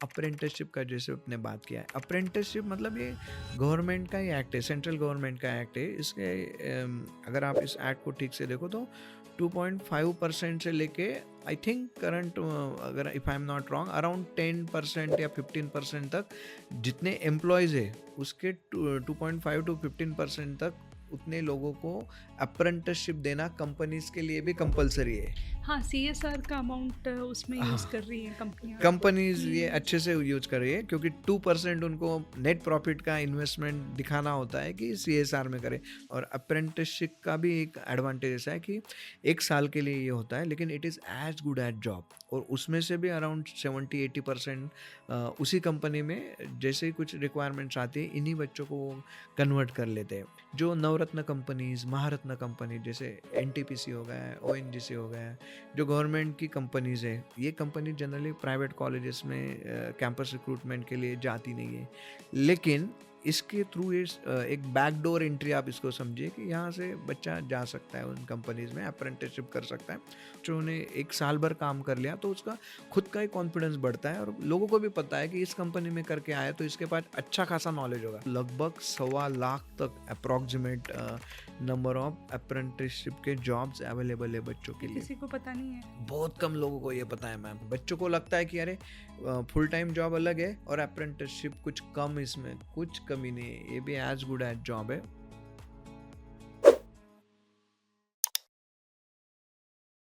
Apprenticeship का जैसे आपने बात किया है, अप्रेंटिसशिप मतलब ये गवर्नमेंट का ही एक्ट है, सेंट्रल गवर्नमेंट का एक्ट है। इसके अगर आप इस एक्ट को ठीक से देखो तो 2.5% से लेके आई थिंक करंट, अगर if I am not wrong, around 10% या 15% तक जितने एम्प्लॉयज़ है उसके 2.5 टू 15% तक उतने लोगों को अप्रेंटिसशिप देना कंपनीज के लिए भी कंपलसरी है। हाँ, सीएसआर का अमाउंट उसमें यूज़ हाँ, कर रही हैं कंपनियाँ। कंपनीज ये ये अच्छे से यूज कर रही है क्योंकि 2% उनको नेट प्रॉफिट का इन्वेस्टमेंट दिखाना होता है कि सीएसआर में करे। और अप्रेंटिसशिप का भी एक एडवांटेज ऐसा है कि 1 साल के लिए ये होता है, लेकिन it is as good as job. और उसमें से भी अराउंड 70-80% उसी कंपनी में जैसे ही कुछ रिक्वायरमेंट्स आती है इन्हीं बच्चों को कन्वर्ट कर लेते हैं। जो नवरत्न कंपनीज, महारत्न कंपनी जैसे एनटीपीसी हो गया है, ओएनजीसी हो गया है, जो गवर्नमेंट की कंपनीज है, ये कंपनी जनरली प्राइवेट कॉलेजेस में कैंपस रिक्रूटमेंट के लिए जाती नहीं है। लेकिन इसके थ्रू एक बैकडोर एंट्री आप इसको समझिए कि यहाँ से बच्चा जा सकता है उन कंपनीज में, अप्रेंटिसशिप कर सकता है। जो उन्हें 1 साल भर काम कर लिया तो उसका खुद का ही कॉन्फिडेंस बढ़ता है और लोगों को भी पता है कि इस कंपनी में करके आया तो इसके पास अच्छा खासा नॉलेज होगा। लगभग 1.25 लाख तक अप्रॉक्सीमेट नंबर ऑफ अप्रेंटिसशिप के जॉब्स अवेलेबल है बच्चों के ये लिए। किसी को पता नहीं है। बहुत कम लोगों को ये पता है मैम। बच्चों को लगता है कि अरे फुल टाइम जॉब अलग है और अप्रेंटिसशिप कुछ कम, इसमें कुछ कमी नहीं है, ये भी एज गुड एज जॉब है।